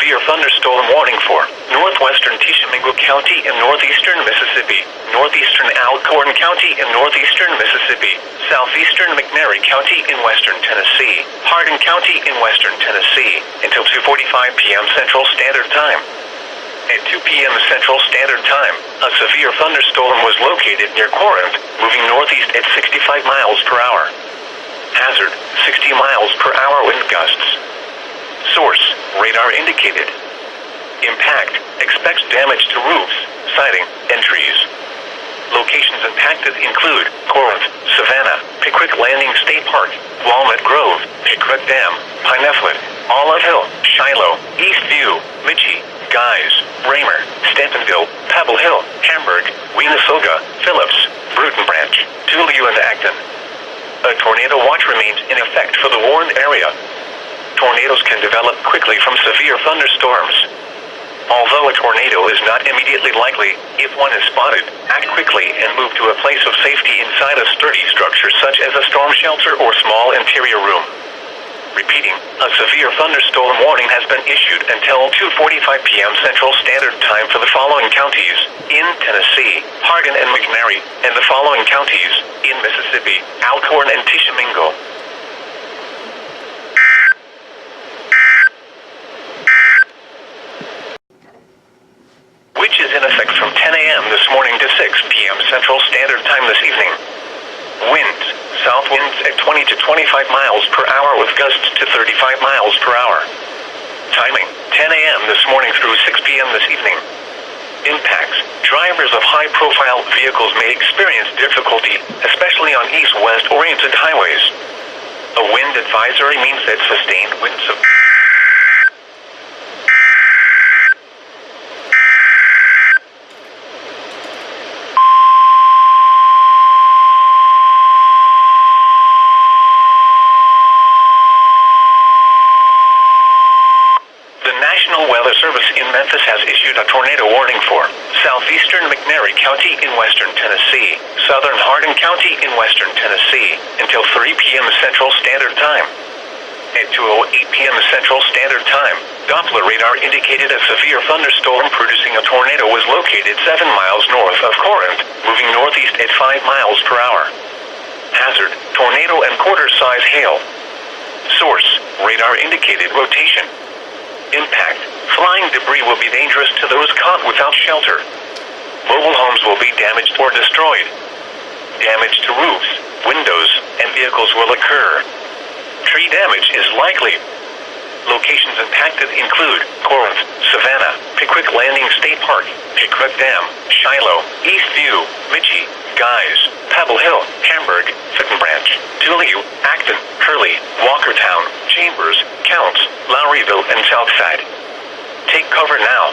severe thunderstorm warning for northwestern Tishomingo County in northeastern Mississippi, northeastern Alcorn County in northeastern Mississippi, southeastern McNairy County in western Tennessee, Hardin County in western Tennessee, until 2:45 p.m. Central Standard Time. At 2 p.m. Central Standard Time, a severe thunderstorm was located near Corinth, moving northeast at 65 miles per hour. Hazard, 60 miles per hour wind gusts. Source, radar indicated. Impact, expects damage to roofs, siding, and trees. Locations impacted include Corinth, Savannah, Pickwick Landing State Park, Walnut Grove, Pickwick Dam, Pineflet, Olive Hill, Shiloh, Eastview, Michie, Guys, Raymer, Stantonville, Pebble Hill, Hamburg, Weenasoga, Phillips, Bruton Branch, Tullio and Acton. A tornado watch remains in effect for the warned area. Tornadoes can develop quickly from severe thunderstorms. Although a tornado is not immediately likely, if one is spotted, act quickly and move to a place of safety inside a sturdy structure such as a storm shelter or small interior room. Repeating, a severe thunderstorm warning has been issued until 2:45 p.m. Central Standard Time for the following counties in Tennessee, Hardin and McNairy, and the following counties in Mississippi, Alcorn and Tishomingo. Which is in effect from 10 a.m. this morning to 6 p.m. Central Standard Time this evening. Winds, south winds at 20 to 25 miles per hour with gusts to 35 miles per hour. Timing, 10 a.m. this morning through 6 p.m. this evening. Impacts, drivers of high-profile vehicles may experience difficulty, especially on east-west oriented highways. A wind advisory means that sustained winds of Memphis has issued a tornado warning for southeastern McNairy County in western Tennessee, southern Hardin County in western Tennessee, until 3 p.m. Central Standard Time. At 2:08 p.m. Central Standard Time, Doppler radar indicated a severe thunderstorm producing a tornado was located 7 miles north of Corinth, moving northeast at 5 miles per hour. Hazard, tornado and quarter-size hail. Source, radar indicated rotation. Impact, flying debris will be dangerous to those caught without shelter. Mobile homes will be damaged or destroyed. Damage to roofs, windows, and vehicles will occur. Tree damage is likely. Locations impacted include Corinth, Savannah, Pickwick Landing State Park, Pickwick Dam, Shiloh, Eastview, Michie, Guys, Pebble Hill, Hamburg, Fitton Branch, Tullio, Acton, Hurley, Walkertown, Chambers, Counts, Lowryville, and Southside. Take cover now.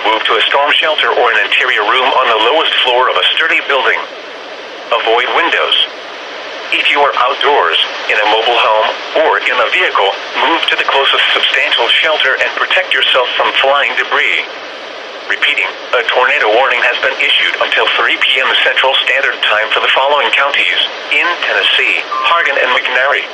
Move to a storm shelter or an interior room on the lowest floor of a sturdy building. Avoid windows. If you are outdoors, in a mobile home, or in a vehicle, move to the closest substantial shelter and protect yourself from flying debris. Repeating, a tornado warning has been issued until 3 p.m. Central Standard Time for the following counties in Tennessee, Hardin and McNairy.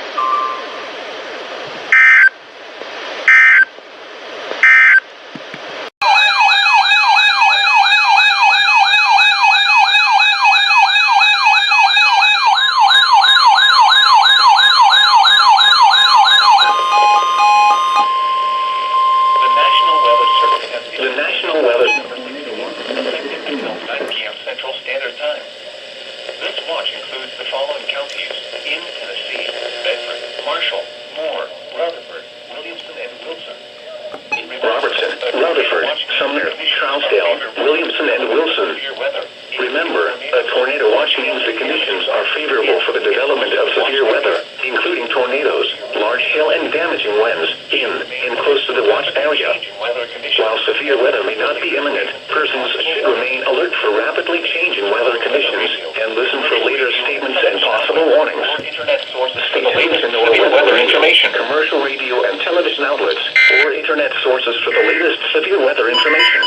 Remember, a tornado watch means the conditions are favorable for the development of severe weather, including tornadoes, large hail, and damaging winds in and close to the watch area. While severe weather may not be imminent, persons should remain alert for rapidly changing weather conditions and listen for later statements and possible warnings. Stay tuned to NOAA weather information, commercial radio and television outlets, or internet sources for the latest severe weather information.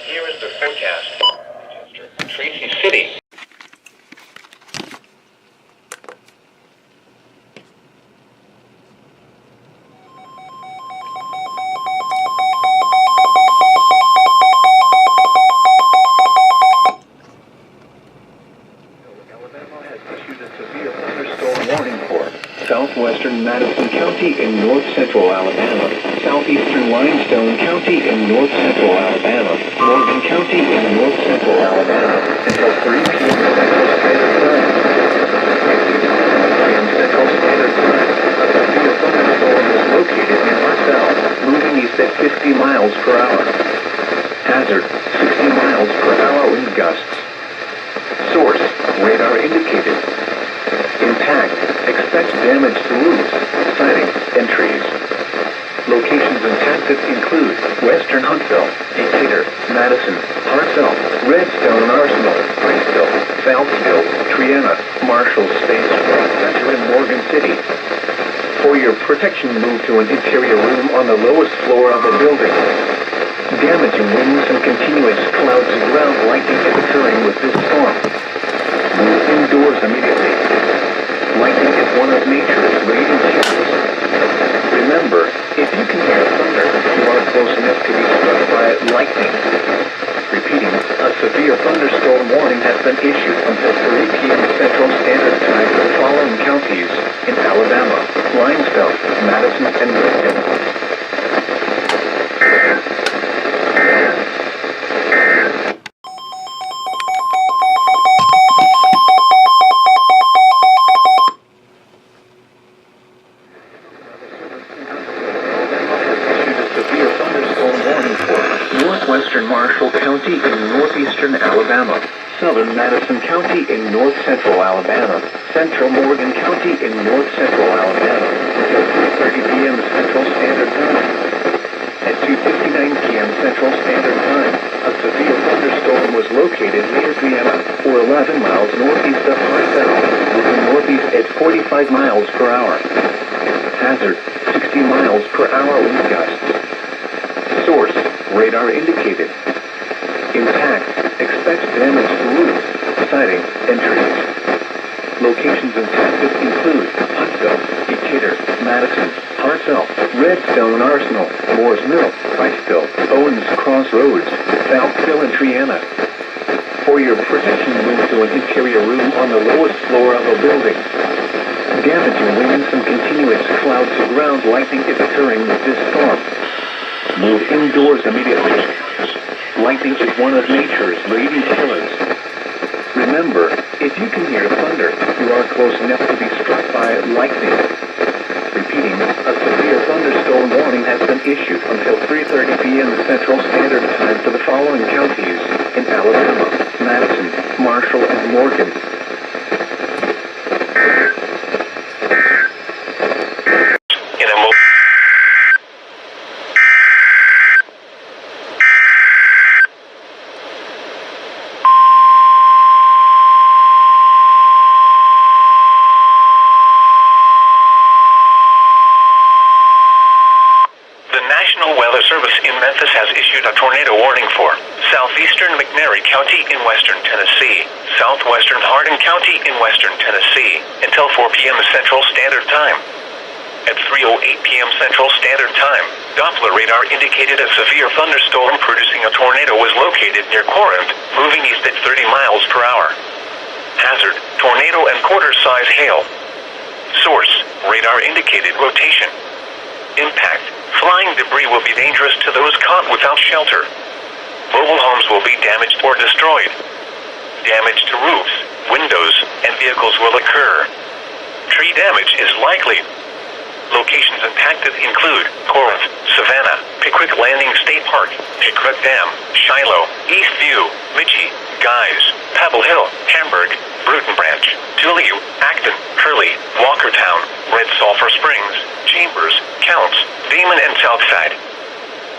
Here is the forecast. Tracy City. southwestern Madison County in north-central Alabama, southeastern Limestone County in north-central Alabama, Morgan County in north-central Alabama, until 3 p.m. Central Standard Time. At 2:59 p.m. Central Standard Time, a severe thunderstorm was located near Marcel, moving east at 50 miles per hour. Hazard, 60 miles per hour wind gusts. Source, radar indicated. Impact, expect damage to roofs, siding, and trees. Locations and tactics include Western Huntsville, Decatur, Madison, Hartselle, Redstone Arsenal, Priceville, Southville, Triana, Marshall Space Flight Center, and Morgan City. For your protection, move to an interior room on the lowest floor of the building. Damaging winds and continuous clouds of ground lightning is occurring with this storm. Move indoors immediately. Lightning is one of nature's raging killers. Remember, if you can hear thunder, you are close enough to be struck by lightning. Repeating, a severe thunderstorm warning has been issued until 3 p.m. Central Standard Time for the following counties in Alabama: Limestone, Madison, and Lincoln. Northwestern Marshall County in northeastern Alabama, southern Madison County in north-central Alabama, central Morgan County in north-central Alabama, until 3:30 p.m. Central Standard Time. At 2:59 p.m. Central Standard Time, a severe thunderstorm was located near Vienna, or 11 miles northeast of Hartselle, moving northeast at 45 miles per hour. Hazard, 60 miles per hour wind gusts. Source, radar indicated. Impact, expect damage to roofs, siding, and trees. Locations and tactics include Huntsville, Decatur, Madison, Hartselle, Redstone Arsenal, Moores Mill, Priceville, Owens Crossroads, Southville, and Triana. For your protection, move to an interior room on the lowest floor of a building. Damaging winds and continuous clouds of ground lightning is occurring with this storm. Move indoors immediately. Lightning is one of nature's raging killers. Remember, if you can hear thunder, you are close enough to be struck by lightning. Repeating, a severe thunderstorm warning has been issued until 3:30 p.m. Central Standard Time for the following counties in Alabama, Madison, Marshall, and Morgan. Tornado warning for southeastern McNairy County in western Tennessee, southwestern Hardin County in western Tennessee, until 4 p.m. Central Standard Time. At 3:08 p.m. Central Standard Time, Doppler radar indicated a severe thunderstorm producing a tornado was located near Corinth, moving east at 30 miles per hour. Hazard, tornado and quarter-size hail. Source, radar indicated rotation. Impact, flying debris will be dangerous to those caught without shelter. Mobile homes will be damaged or destroyed. Damage to roofs, windows, and vehicles will occur. Tree damage is likely. Locations impacted include Corinth, Savannah, Pickwick Landing State Park, Pickwick Dam, Shiloh, Eastview, Mitchie, Guys, Pebble Hill, Hamburg, Bruton Branch, Tullio, Acton, Hurley, Walkertown, Red Sulphur Springs, Chambers, Counts, Demon, and Southside.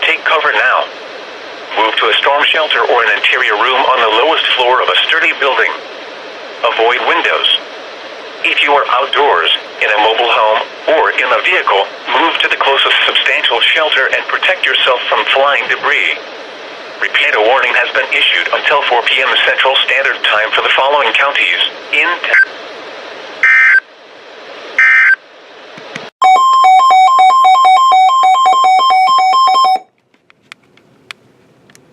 Take cover now. Move to a storm shelter or an interior room on the lowest floor of a sturdy building. Avoid windows. If you are outdoors, in a mobile home, or in a vehicle, move to the closest substantial shelter and protect yourself from flying debris. Repeat, a warning has been issued until 4 p.m. Central Standard Time for the following counties in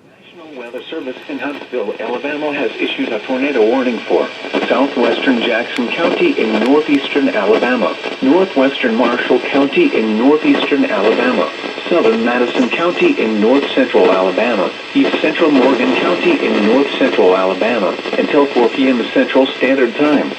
National Weather Service in Huntsville, Alabama has issued a tornado warning for southwestern Jackson County in northeastern Alabama, northwestern Marshall County in northeastern Alabama, southern Madison County in north-central Alabama, east-central Morgan County in north-central Alabama, until 4 p.m. Central Standard Time.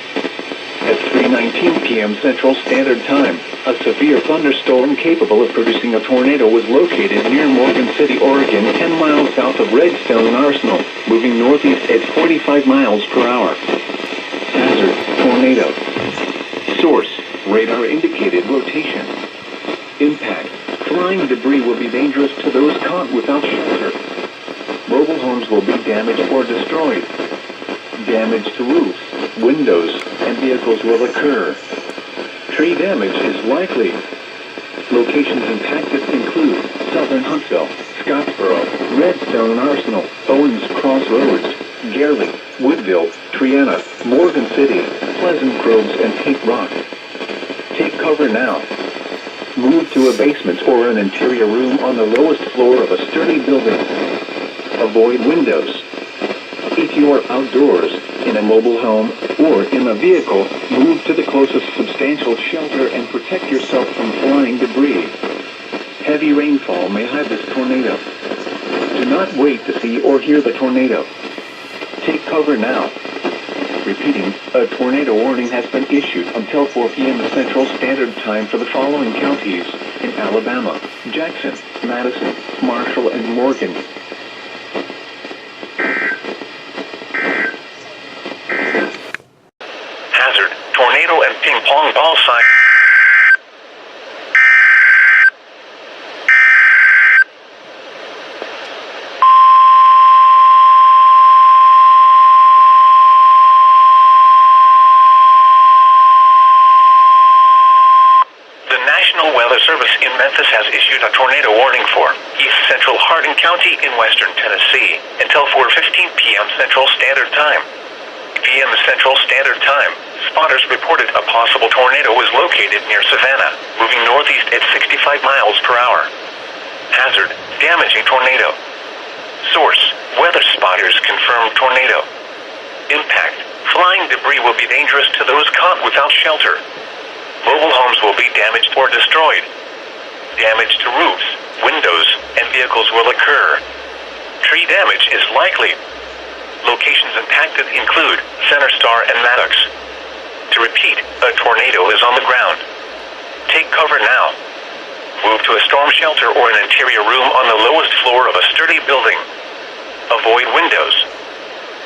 At 3:19 p.m. Central Standard Time, a severe thunderstorm capable of producing a tornado was located near Morgan City, Oregon, 10 miles south of Redstone Arsenal, moving northeast at 45 miles per hour. Hazard: tornado. Source: radar indicated rotation. Impact: flying debris will be dangerous to those caught without shelter. Mobile homes will be damaged or destroyed. Damage to roofs, windows, and vehicles will occur. Tree damage is likely. Locations impacted include southern Huntsville, Scottsboro, Redstone Arsenal, Owens Crossroads, Garley, Woodville, Triana, Morgan City, Pleasant Groves, and Cape Rock. Take cover now. Move to a basement or an interior room on the lowest floor of a sturdy building. Avoid windows. If you are outdoors, in a mobile home, or in a vehicle, move to the closest substantial shelter and protect yourself from flying debris. Heavy rainfall may hide this tornado. Do not wait to see or hear the tornado. Take cover now. Repeating, a tornado warning has been issued until 4 p.m. Central Standard Time for the following counties in Alabama: Jackson, Madison, Marshall, and Morgan. Hazard: tornado and ping pong ball sign. The National Weather Service in Memphis has issued a tornado warning for East Central Hardin County in western Tennessee until 4:15 p.m. Central Standard Time. p.m. Central Standard Time, spotters reported a possible tornado was located near Savannah, moving northeast at 65 miles per hour. Hazard: damaging tornado. Source: weather spotters confirm tornado. Impact: flying debris will be dangerous to those caught without shelter. Mobile homes will be damaged or destroyed. Damage to roofs, windows, and vehicles will occur. Tree damage is likely. Locations impacted include Center Star and Maddox. To repeat, a tornado is on the ground. Take cover now. Move to a storm shelter or an interior room on the lowest floor of a sturdy building. Avoid windows.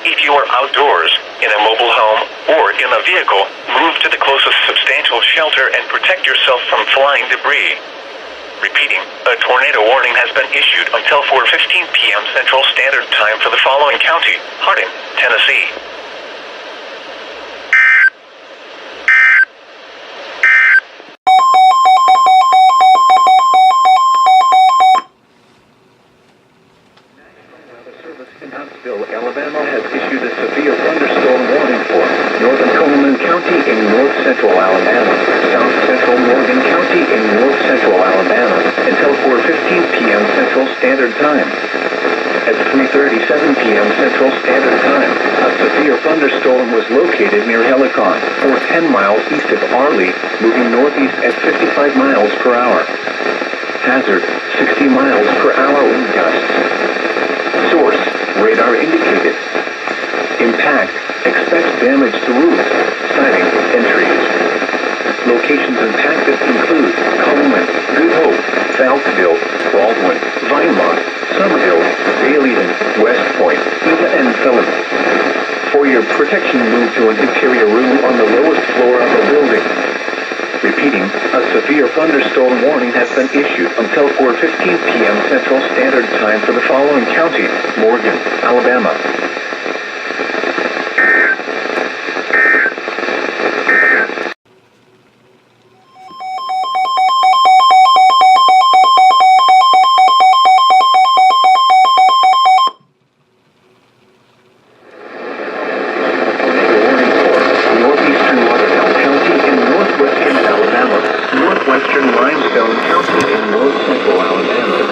If you are outdoors, in a mobile home, or in a vehicle, move to the closest substantial shelter and protect yourself from flying debris. Repeating, a tornado warning has been issued until 4:15 p.m. Central Standard Time for the following county: Hardin, Tennessee. Huntsville, Alabama has issued a severe thunderstorm warning for northern Coleman County in north-central Alabama, south-central Morgan County in north-central Alabama, until 4:15 p.m. Central Standard Time. At 3:37 p.m. Central Standard Time, a severe thunderstorm was located near Helicon, or 10 miles east of Arley, moving northeast at 55 miles per hour. Hazard: 60 miles per hour wind gusts. Source: radar indicated. Impact: expect damage to roofs, siding, and trees. Locations impacted include Coleman, Good Hope, Falkville, Baldwin, Vinemont, Summerhill, Baileyton, West Point, Eva, and Phelan. For your protection, move to an interior room on the lowest floor of a building. Repeating, a severe thunderstorm warning has been issued until 4:15 p.m. Central Standard Time for the following county: Morgan, Alabama.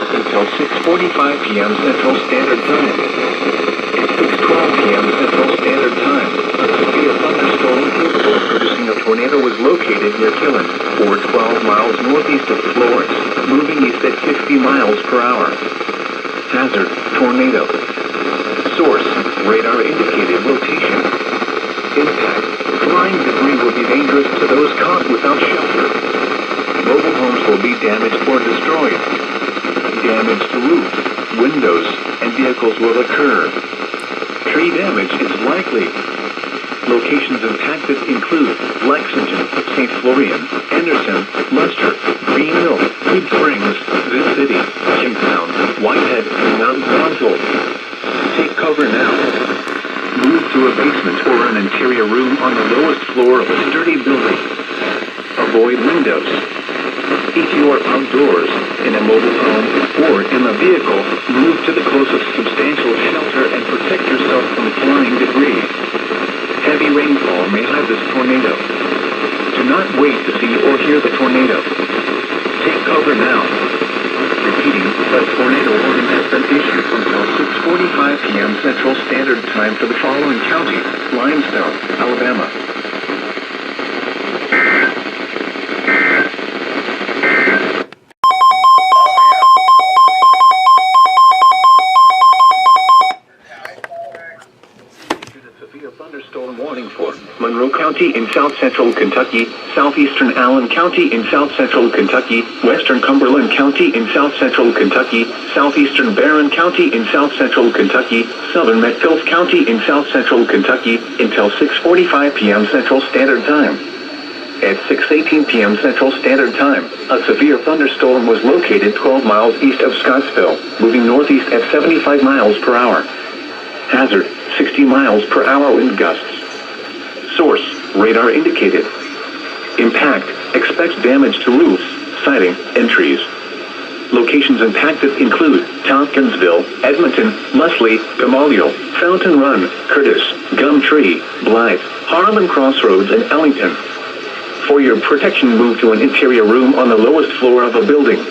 Until 6:45 p.m. Central Standard Time. At 6:12 p.m. Central Standard Time, a severe thunderstorm capable of producing tornado was located near Killen, or 12 miles northeast of Florence, moving east at 60 miles per hour. Hazard, tornado. Source, radar indicated rotation. Impact, flying debris will be dangerous to those caught without shelter. Mobile homes will be damaged or destroyed. Damage to roofs, windows, and vehicles will occur. Tree damage is likely. Locations impacted include Lexington, St. Florian, Anderson, Leicester, Greenville, Good Springs, This City, Kingstown, Whitehead, and Mount Bronzeville. Take cover now. Move to a basement or an interior room on the lowest floor of a sturdy building. Avoid windows. If you are outdoors, in a mobile home, or in a vehicle, move to the closest substantial shelter and protect yourself from flying debris. Heavy rainfall may hide this tornado. Do not wait to see or hear the tornado. Take cover now. Repeating, a tornado warning has been issued until 6:45 p.m. Central Standard Time for the following counties: Limestone, Alabama. Thunderstorm warning for Monroe County in south-central Kentucky, southeastern Allen County in south-central Kentucky, western Cumberland County in south-central Kentucky, southeastern Barron County in south-central Kentucky, southern Metcalfe County in south-central Kentucky, until 6:45 p.m. Central Standard Time. At 6:18 p.m. Central Standard Time, a severe thunderstorm was located 12 miles east of Scottsville, moving northeast at 75 miles per hour. Hazard, 60 miles per hour wind gusts. Source, radar indicated. Impact, expects damage to roofs, siding, and trees. Locations impacted include Tompkinsville, Edmonton, Musley, Gamaliel, Fountain Run, Curtis, Gumtree, Blythe, Harlem Crossroads, and Ellington. For your protection, move to an interior room on the lowest floor of a building.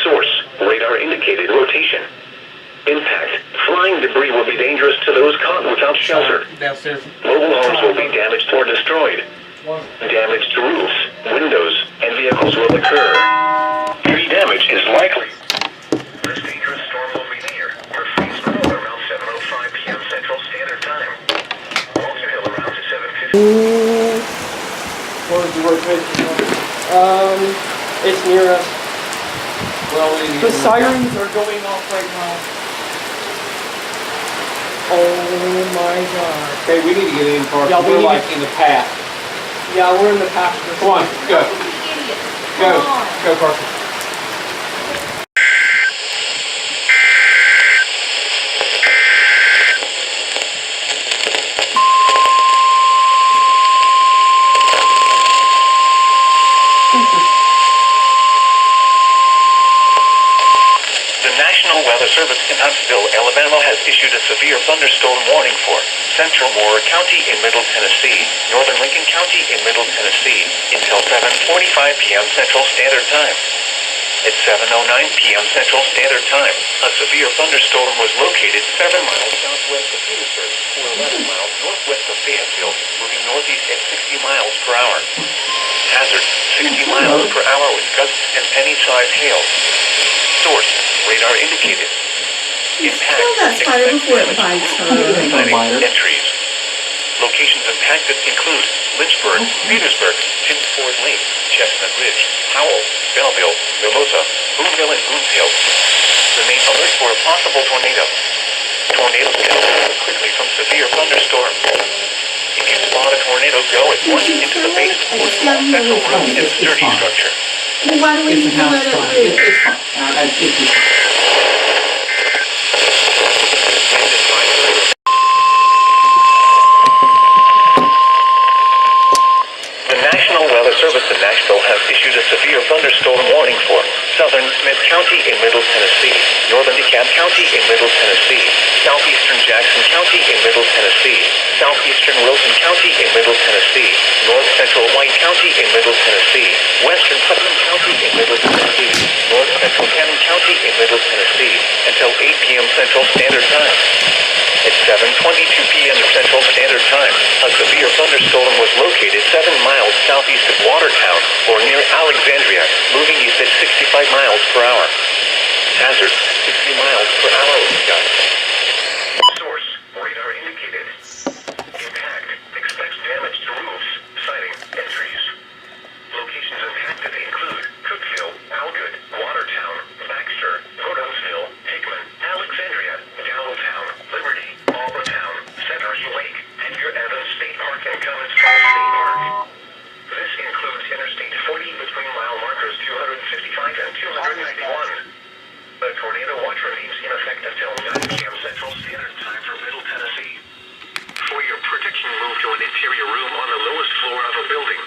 Source, radar indicated rotation. Impact, flying Flying debris will be dangerous to those caught without shelter. Downstairs. Mobile homes will be damaged or destroyed. Damage to roofs, windows, and vehicles will occur. Tree damage is likely. This dangerous storm will be near or freeze cold around 7:05 p.m. Central Standard Time. Walter Hill around to 7:50. Where's the rotation? It's near us. Well, The sirens are going off right now. Oh my god. Okay, we need to get in, Carson. Yeah, we We're need like in the path. Yeah, we're in the passenger. Come on, go. Go. Go, Carson. The National Weather Service in Huntsville, Alabama has issued a severe thunderstorm warning for central Moore County in Middle Tennessee, northern Lincoln County in Middle Tennessee, until 7:45 p.m. Central Standard Time. At 7:09 p.m. Central Standard Time, a severe thunderstorm was located 7 miles southwest of Petersburg, or 11 miles northwest of Fayetteville, moving northeast at 60 miles per hour. Hazard, 60 miles per hour with gusts and penny-sized hail. Source, radar indicated. Impact, Kill that spider before it bites her. Sightings, entries. Locations impacted include Lynchburg, Petersburg, Tinsford Lake, Chestnut Ridge, Howell, Belleville, Mimosa, Boonville, and Boonville. Remain alert for a possible tornado. Tornadoes can occur quickly from severe thunderstorms. If you spot a tornado, go at once into the basement or small central room in a sturdy structure. Well, why do we It's need a to house let it fire. live? It's fine. It's just... Wind advisory. The National Weather Service in Nashville has issued a severe thunderstorm warning for southern Smith County in Middle Tennessee, northern DeKalb County in Middle Tennessee, southeastern Jackson County in Middle Tennessee, southeastern Wilson County in Middle Tennessee, north central White County in Middle Tennessee, western Putnam County in Middle Tennessee, north central Cannon County in Middle Tennessee, until 8 p.m. Central Standard Time. At 7:22 p.m. Central Standard Time, a severe thunderstorm was located 7 miles southeast of Watertown, or near Alexandria, moving east at 65 miles per hour. Hazard, 60 miles per hour with gusts. Source, radar indicated. Impact, expects damage to roofs, siding, and trees. Locations impacted include Cookville, Algood, Watertown, Baxter, Prodonsville, Hickman, Alexandria, Downtown, Liberty, Albertown, Centers Lake, and your Evans State Park and Cummins Falls State Park. This includes Interstate 40 between mile markers 255 and 291. The tornado watch remains in effect until 9 p.m. Central Standard Time for Middle Tennessee. For your protection, move to an interior room on the lowest floor of a building.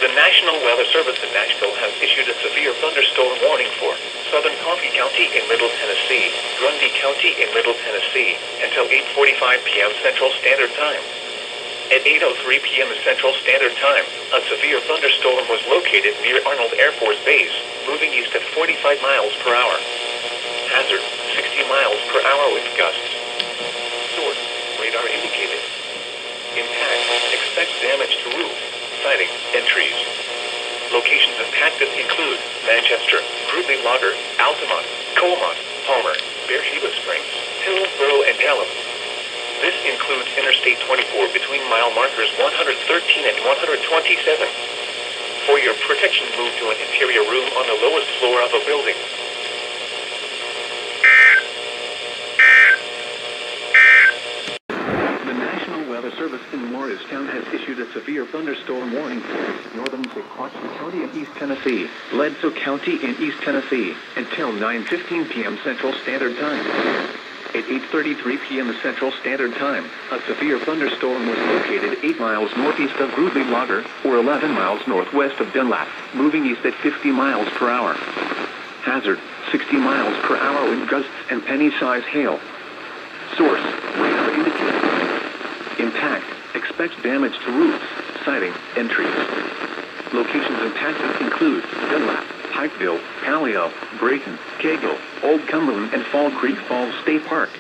The National Weather Service in Nashville has issued a severe thunderstorm warning for southern Coffee County in Middle Tennessee, Grundy County in Middle Tennessee, until 8:45 p.m. Central Standard Time. At 8:03 p.m. Central Standard Time, a severe thunderstorm was located near Arnold Air Force Base, moving east at 45 miles per hour. Hazard, 60 miles per hour with gusts. Source, radar indicated. Impact, expects damage to roof, siding, and trees. Locations impacted include Manchester, Grudley Lager, Altamont, Colmont, Palmer, Beersheba Springs, Hillsborough, and Hallam. This includes Interstate 24 between mile markers 113 and 127. For your protection, move to an interior room on the lowest floor of a building. The National Weather Service in Morristown has issued a severe thunderstorm warning for northern Sequatchie County in East Tennessee, Bledsoe County in East Tennessee, until 9:15 p.m. Central Standard Time. At 8:33 p.m. Central Standard Time, a severe thunderstorm was located 8 miles northeast of Grudley Lager, or 11 miles northwest of Dunlap, moving east at 50 miles per hour. Hazard, 60 miles per hour wind gusts and penny-size hail. Source, radar indicated. Impact, expects damage to roofs, siding, and trees. Locations impacted include Dunlap, Pikeville, Paleo, Brayton, Cagle, Old Cumberland, and Fall Creek Falls State Park.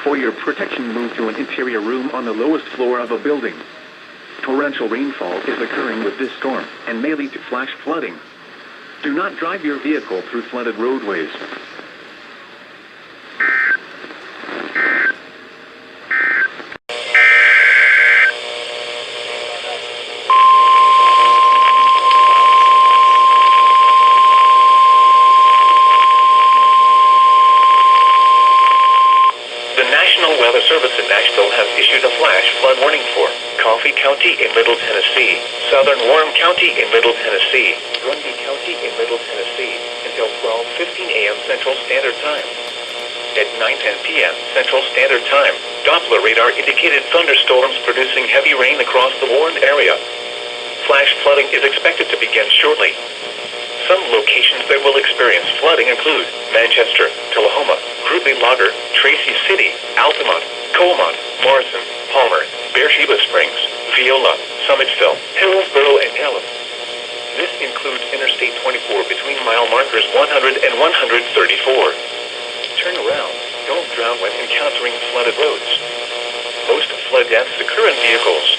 For your protection, move to an interior room on the lowest floor of a building. Torrential rainfall is occurring with this storm and may lead to flash flooding. Do not drive your vehicle through flooded roadways. The National Weather Service in Nashville has issued a flash flood warning for Coffee County in Middle Tennessee, Southern Warren County in Middle Tennessee, Grundy County in Middle Tennessee, until 12:15 a.m. Central Standard Time. At 9:10 p.m. Central Standard Time, Doppler radar indicated thunderstorms producing heavy rain across the Warren area. Flash flooding is expected to begin shortly. Some locations that will experience flooding include Manchester, Tullahoma, Crudley Lager, Tracy City, Altamont, Colmont, Morrison, Palmer, Beersheba Springs, Viola, Summitville, Hillsborough, and Ellis. This includes Interstate 24 between mile markers 100 and 134. Turn around. Don't drown when encountering flooded roads. Most flood deaths occur in vehicles.